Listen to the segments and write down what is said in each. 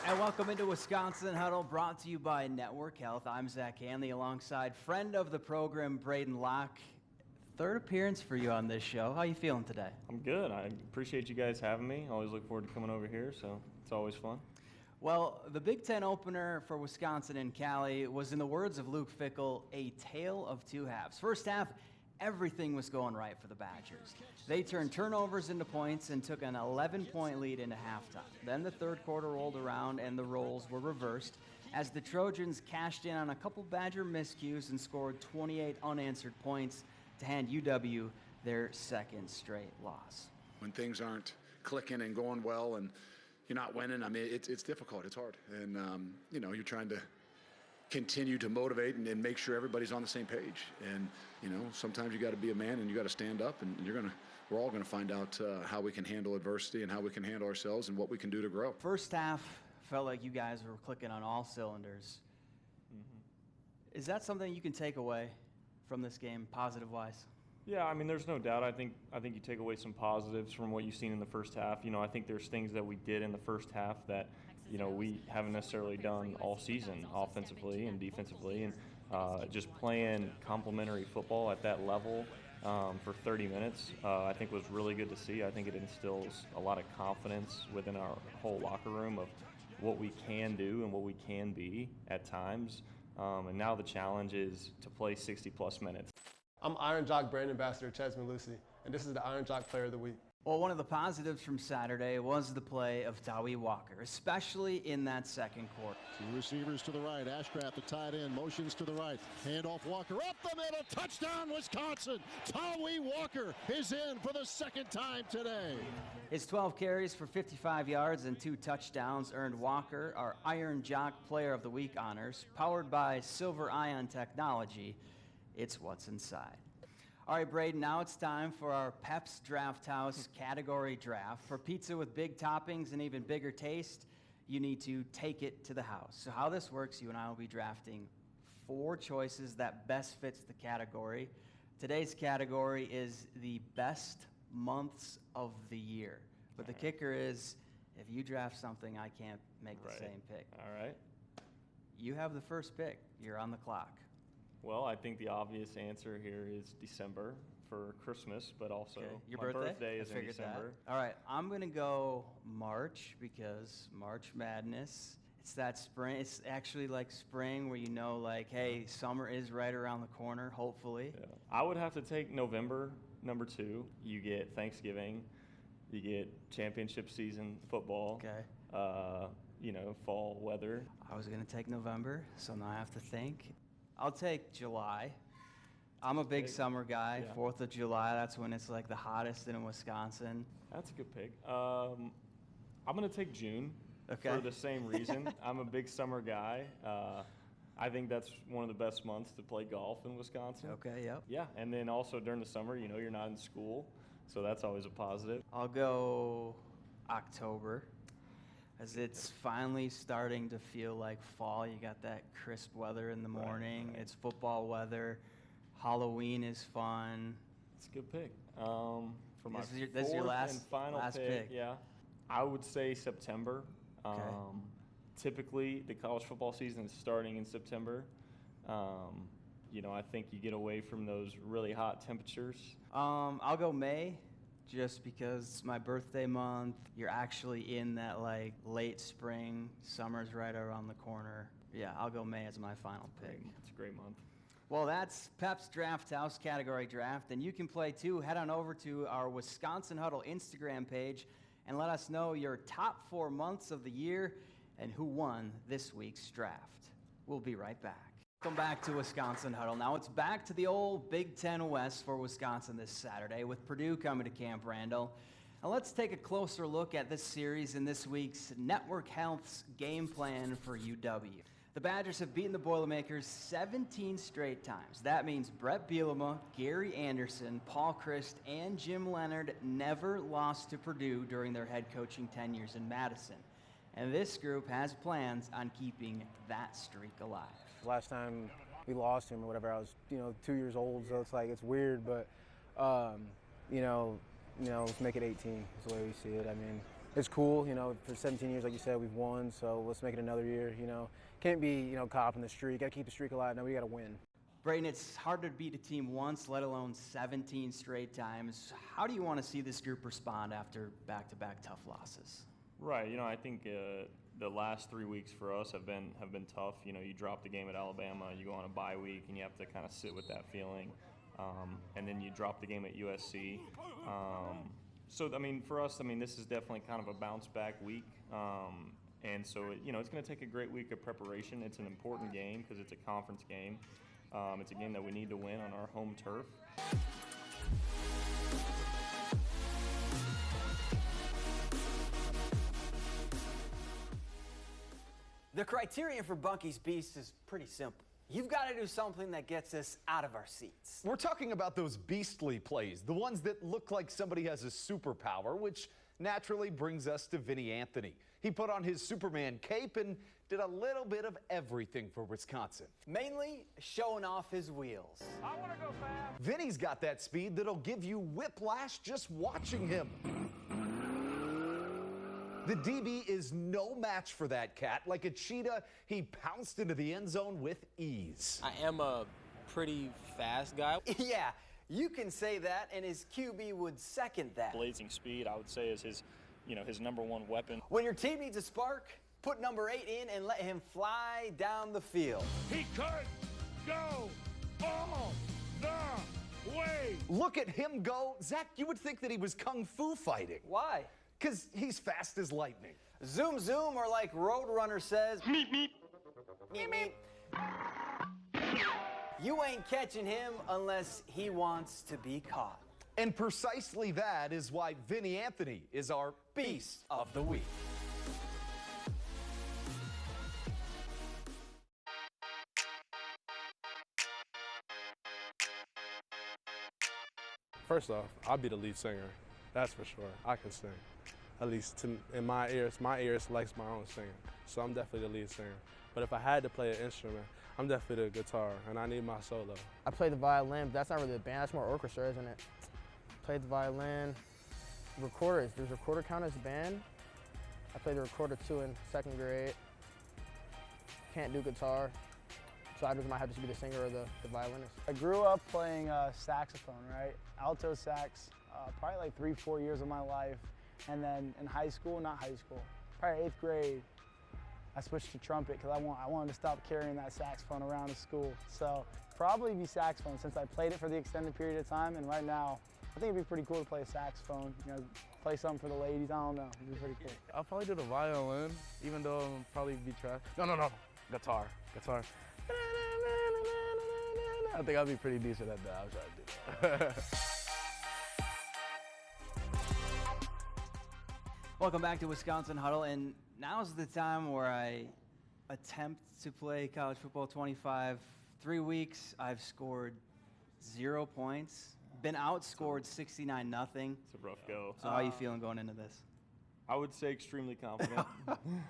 And welcome into Wisconsin Huddle, brought to you by Network Health. I'm Zach Hanley, alongside friend of the program, Braedyn Locke. Third appearance for you on this show. How are you feeling today? I'm good. I appreciate you guys having me. Always look forward to coming over here, so it's always fun. Well, the Big Ten opener for Wisconsin and Cali was, in the words of Luke Fickell, a tale of two halves. First half, everything was going right for the Badgers. They turned turnovers into points and took an 11-point lead into halftime. Then the third quarter rolled around and the roles were reversed as the Trojans cashed in on a couple Badger miscues and scored 28 unanswered points to hand UW their second straight loss. When things aren't clicking and going well and you're not winning, I mean, it's difficult. It's hard. And, you're trying to continue to motivate and make sure everybody's on the same page. And, sometimes you got to be a man and you got to stand up, and we're all going to find out how we can handle adversity and how we can handle ourselves and what we can do to grow. First half felt like you guys were clicking on all cylinders. Mm-hmm. Is that something you can take away from this game, positive-wise? Yeah, I mean, there's no doubt. I think you take away some positives from what you've seen in the first half. I think there's things that we did in the first half that, we haven't necessarily done all season offensively and defensively. And just playing complementary football at that level for 30 minutes, I think was really good to see. I think it instills a lot of confidence within our whole locker room of what we can do and what we can be at times. And now the challenge is to play 60-plus minutes. I'm Iron Jock brand ambassador Chesman Lucy, and this is the Iron Jock Player of the Week. Well, one of the positives from Saturday was the play of Tawi Walker, especially in that second quarter. Two receivers to the right. Ashcraft, the tight end, motions to the right. Handoff Walker up the middle. Touchdown, Wisconsin. Tawi Walker is in for the second time today. His 12 carries for 55 yards and 2 touchdowns earned Walker our Iron Jock Player of the Week honors, powered by Silver Ion Technology. It's what's inside. All right, Braedyn, now it's time for our Pep's Draft House category draft. For pizza with big toppings and even bigger taste, you need to take it to the house. So how this works, you and I will be drafting 4 choices that best fits the category. Today's category is the best months of the year. But the kicker is, if you draft something, I can't make the same pick. All right. You have the first pick. You're on the clock. Well, I think the obvious answer here is December for Christmas, but also okay. Your my birthday is in December. That. All right, I'm going to go March because March Madness. It's that spring. It's actually like spring where hey, summer is right around the corner, hopefully. Yeah. I would have to take November, number 2. You get Thanksgiving. You get championship season football. Okay. Fall weather. I was going to take November, so now I have to think. I'll take July. I'm a big summer guy. Yeah. 4th of July, that's when it's like the hottest in Wisconsin. That's a good pick. I'm going to take June for the same reason. I'm a big summer guy. I think that's one of the best months to play golf in Wisconsin. Okay, yep. Yeah, and then also during the summer, you're not in school, so that's always a positive. I'll go October. As it's finally starting to feel like fall. You got that crisp weather in the morning. Right. It's football weather. Halloween is fun. It's a good pick. For my this is your last, and final pick. Yeah, I would say September. Okay. Typically, the college football season is starting in September. I think you get away from those really hot temperatures. I'll go May. Just because it's my birthday month, you're actually in that late spring, summer's right around the corner. Yeah, I'll go May as my final pick. It's a great month. Well, that's Pep's Draft House category draft, and you can play too. Head on over to our Wisconsin Huddle Instagram page and let us know your top 4 months of the year and who won this week's draft. We'll be right back. Welcome back to Wisconsin Huddle. Now it's back to the old Big Ten West for Wisconsin this Saturday with Purdue coming to Camp Randall. Now let's take a closer look at this series in this week's Network Health's game plan for UW. The Badgers have beaten the Boilermakers 17 straight times. That means Brett Bielema, Gary Anderson, Paul Christ, and Jim Leonard never lost to Purdue during their head coaching tenures in Madison. And this group has plans on keeping that streak alive. Last time we lost him or whatever, I was 2 years old, so it's weird, but let's make it 18 is the way we see it. I mean, it's cool. You know, for 17 years, like you said, we've won. So let's make it another year. You know, can't be caught up in the streak. Got to keep the streak alive. Now we got to win. Braedyn, it's hard to beat a team once, let alone 17 straight times. How do you want to see this group respond after back-to-back tough losses? Right. I think the last 3 weeks for us have been tough. You drop the game at Alabama, you go on a bye week, and you have to kind of sit with that feeling. And then you drop the game at USC. So, for us, this is definitely kind of a bounce-back week. And so, it's going to take a great week of preparation. It's an important game because it's a conference game. It's a game that we need to win on our home turf. The criterion for Bunky's Beast is pretty simple. You've got to do something that gets us out of our seats. We're talking about those beastly plays, the ones that look like somebody has a superpower, which naturally brings us to Vinny Anthony. He put on his Superman cape and did a little bit of everything for Wisconsin. Mainly showing off his wheels. I want to go fast. Vinny's got that speed that'll give you whiplash just watching him. The DB is no match for that cat. Like a cheetah, he pounced into the end zone with ease. I am a pretty fast guy. Yeah, you can say that, and his QB would second that. Blazing speed, I would say, is his number one weapon. When your team needs a spark, put number 8 in and let him fly down the field. He could go all the way. Look at him go. Zach, you would think that he was kung fu fighting. Why? Because he's fast as lightning. Zoom, zoom, or like Roadrunner says, meep, meep. Meep, meep. You ain't catching him unless he wants to be caught. And precisely that is why Vinny Anthony is our Beast of the Week. First off, I'll be the lead singer. That's for sure. I can sing. At least in my ears likes my own singing. So I'm definitely the lead singer. But if I had to play an instrument, I'm definitely the guitar, and I need my solo. I play the violin, but that's not really a band. That's more orchestra, isn't it? Played the violin. Recorders. Does recorder count as a band? I played the recorder too in 2nd grade. Can't do guitar, so I just might have to be the singer or the violinist. I grew up playing saxophone, right? Alto sax, probably like 3-4 years of my life. And then in high school, not high school, probably 8th grade, I switched to trumpet because I wanted to stop carrying that saxophone around to school. So probably be saxophone since I played it for the extended period of time. And right now, I think it'd be pretty cool to play a saxophone, play something for the ladies. I don't know, it'd be pretty cool. I'll probably do the violin, even though I'll probably be trash. No, guitar. I think I'll be pretty decent at that. I'll try to do that. Welcome back to Wisconsin Huddle, and now's the time where I attempt to play college football 25. 3 weeks, I've scored 0 points, been outscored 69-0. It's a rough go. So how are you feeling going into this? I would say extremely confident.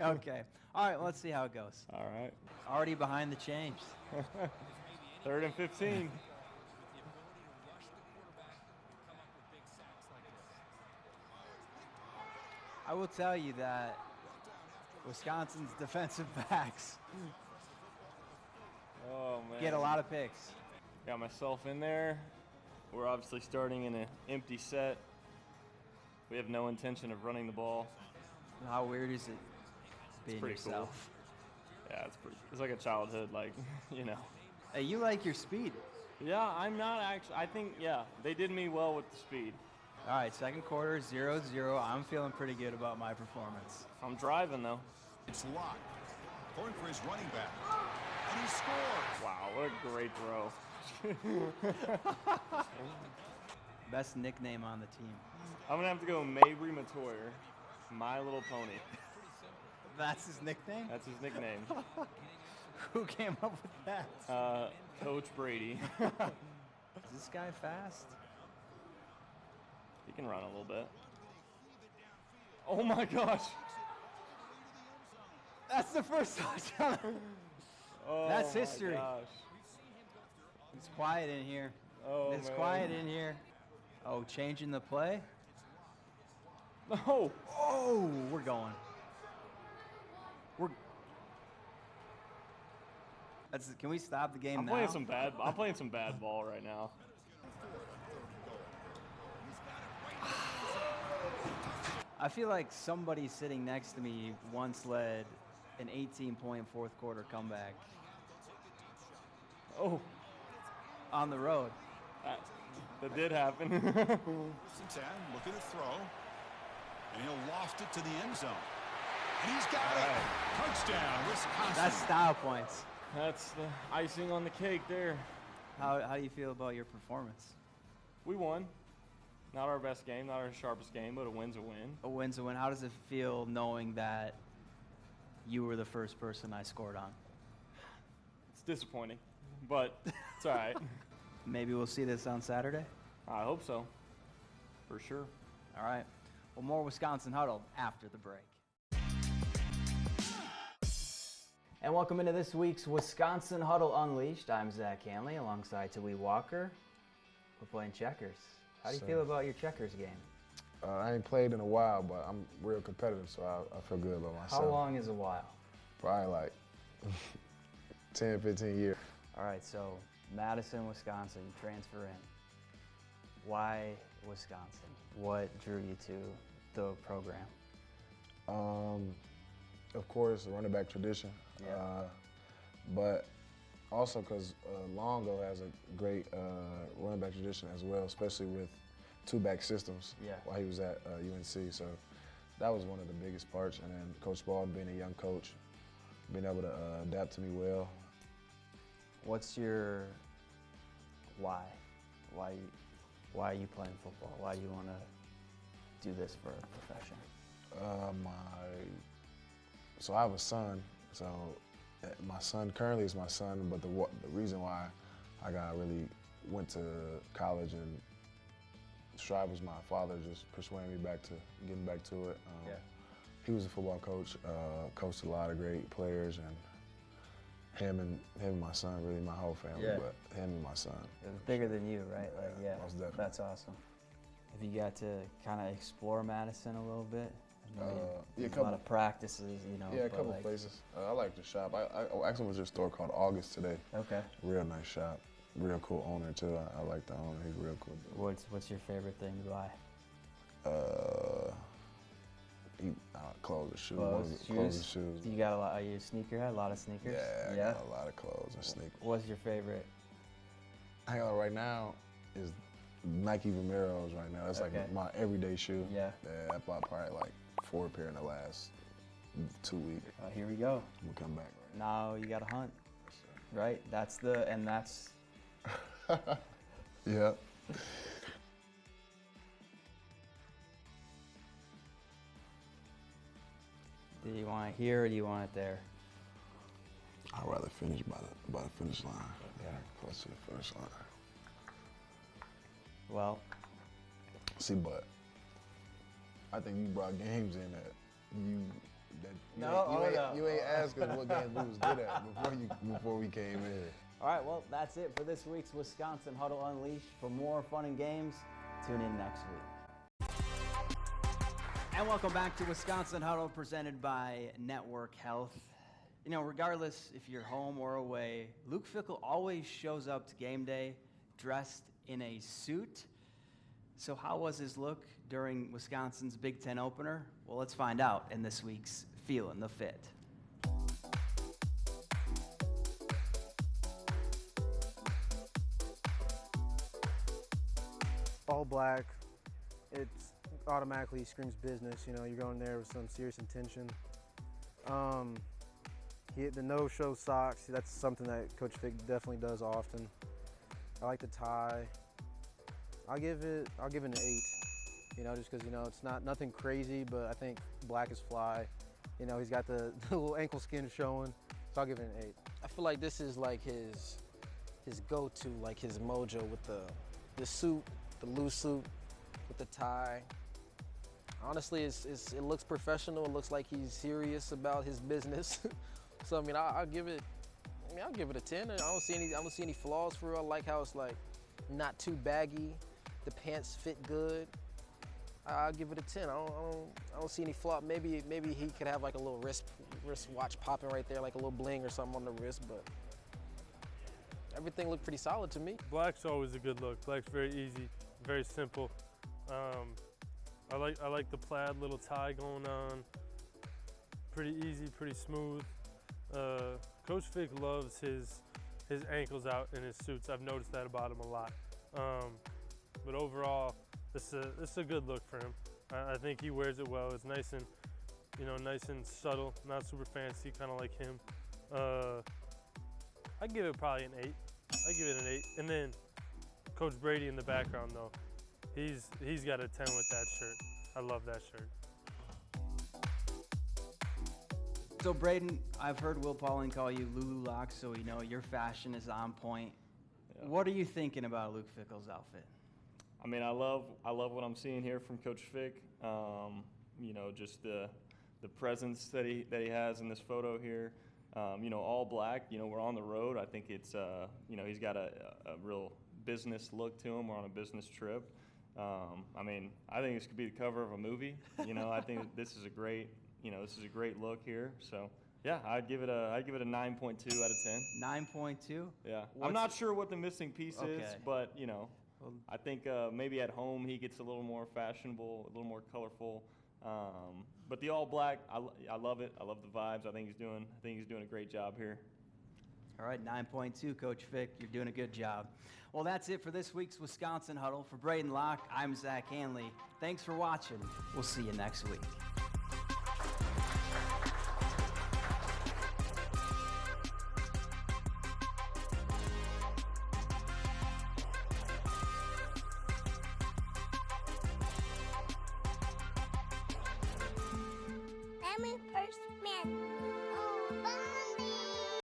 Okay. All right, let's see how it goes. All right. Already behind the chains. 3rd and 15. I will tell you that Wisconsin's defensive backs get a lot of picks. Got myself in there. We're obviously starting in an empty set. We have no intention of running the ball. How weird is it being pretty yourself? Cool. Yeah, it's like a childhood, Hey, you like your speed. Yeah, I'm not actually. I think, they did me well with the speed. All right, 2nd quarter, 0-0. I'm feeling pretty good about my performance. I'm driving, though. It's Locke, going for his running back, and he scores. Wow, what a great throw. Best nickname on the team. I'm going to have to go Mabry Matoyer, My Little Pony. That's his nickname? That's his nickname. Who came up with that? Coach Brady. Is this guy fast? He can run a little bit. Oh my gosh. That's the first touchdown. That's history. Gosh. It's quiet in here. Oh, it's man. quiet in here. Oh, changing the play? No. Oh, we're going. Can we stop the game now? I'm playing some bad ball right now. I feel like somebody sitting next to me once led an 18-point fourth quarter comeback. Oh. On the road. That did happen. Looking to throw. And he'll loft it to the end zone. And he's got it. Touchdown, Wisconsin. That's style points. That's the icing on the cake there. How do you feel about your performance? We won. Not our best game, not our sharpest game, but a win's a win. A win's a win. How does it feel knowing that you were the first person I scored on? It's disappointing, but it's all right. Maybe we'll see this on Saturday? I hope so, for sure. All right. Well, more Wisconsin Huddle after the break. And welcome into this week's Wisconsin Huddle Unleashed. I'm Zach Hanley alongside Tawee Walker. We're playing checkers. How do you feel about your checkers game? I ain't played in a while, but I'm real competitive, so I feel good about myself. How long is a while? Probably like 10, 15 years. All right, so Madison, Wisconsin, you transfer in. Why Wisconsin? What drew you to the program? Of course, the running back tradition, but also because Longo has a great running back tradition as well, especially with two-back systems while he was at UNC. So that was one of the biggest parts. And then Coach Ball, being a young coach, being able to adapt to me well. What's your why? Why are you playing football? Why do you want to do this for a profession? So I have a son. So my son currently is my son, but the reason why I really went to college and strive was my father just persuading me getting back to it. He was a football coach, coached a lot of great players, and him and my son, really my whole family, but him and my son. It was bigger than you, right? Most definitely. That's awesome. Have you got to kind of explore Madison a little bit? A lot of practices, you know. Yeah, a couple places. I like to shop. I actually went to a store called August today. Okay. Real nice shop. Real cool owner too. I like the owner. He's real cool. What's your favorite thing to buy? Clothes and shoes. Clothes and shoes. You got a lot. Are you a sneakerhead? A lot of sneakers. Yeah, I got a lot of clothes and sneakers. What's your favorite? Hang on, right now is Nike Vomeros right now. That's like my everyday shoe. Yeah. I bought probably like 4 pair in the last 2 weeks. Here we go. We'll come back. Right now you got to hunt. Right? That's. Yeah. Do you want it here or do you want it there? I'd rather finish by the finish line. Yeah, close to the finish line. Well. See, but I think you brought games in that you ain't asking what games we was good at before we came in. All right, well, that's it for this week's Wisconsin Huddle Unleashed. For more fun and games, tune in next week. And welcome back to Wisconsin Huddle, presented by Network Health. You know, regardless if you're home or away, Luke Fickell always shows up to game day dressed in a suit. So how was his look during Wisconsin's Big Ten opener? Well, let's find out in this week's Feelin' the Fit. All black, it automatically screams business. You know, you're going there with some serious intention. The no-show socks, that's something that Coach Fick definitely does often. I like the tie. I'll give it an 8. You know, just because, you know, it's nothing crazy, but I think black is fly. You know, he's got the little ankle skin showing, so I'll give it an 8. I feel like this is like his go-to, like his mojo with the suit, the loose suit with the tie. Honestly, it looks professional. It looks like he's serious about his business. So I mean, I'll give it a 10. I don't see any flaws for real. I like how it's like not too baggy. The pants fit good. I'll give it a 10. I don't see any flaw. Maybe he could have like a little wrist watch popping right there, like a little bling or something on the wrist, but everything looked pretty solid to me. Black's always a good look. Black's very easy, very simple. I like the plaid little tie going on. Pretty easy, pretty smooth. Coach Fick loves his ankles out in his suits. I've noticed that about him a lot. But overall, this is a good look for him. I think he wears it well. It's nice and, nice and subtle, not super fancy, kind of like him. I give it probably an 8. I give it an 8. And then Coach Brady in the background though, he's got a 10 with that shirt. I love that shirt. So Braedyn, I've heard Will Pauling call you Lulu Locke, so we know your fashion is on point. Yeah. What are you thinking about Luke Fickell's outfit? I mean, I love what I'm seeing here from Coach Fick. Just the presence that he has in this photo here. All black. We're on the road. I think it's he's got a real business look to him. We're on a business trip. I think this could be the cover of a movie. I think this is a great look here. So yeah, I'd give it a 9.2 out of 10. 9.2. Yeah, I'm not sure what the missing piece is, but I think maybe at home he gets a little more fashionable, a little more colorful. But the all black, I love it. I love the vibes. I think he's doing a great job here. All right, 9.2, Coach Fick. You're doing a good job. Well, that's it for this week's Wisconsin Huddle. For Braedyn Locke, I'm Zach Hanley. Thanks for watching. We'll see you next week. Family First Man.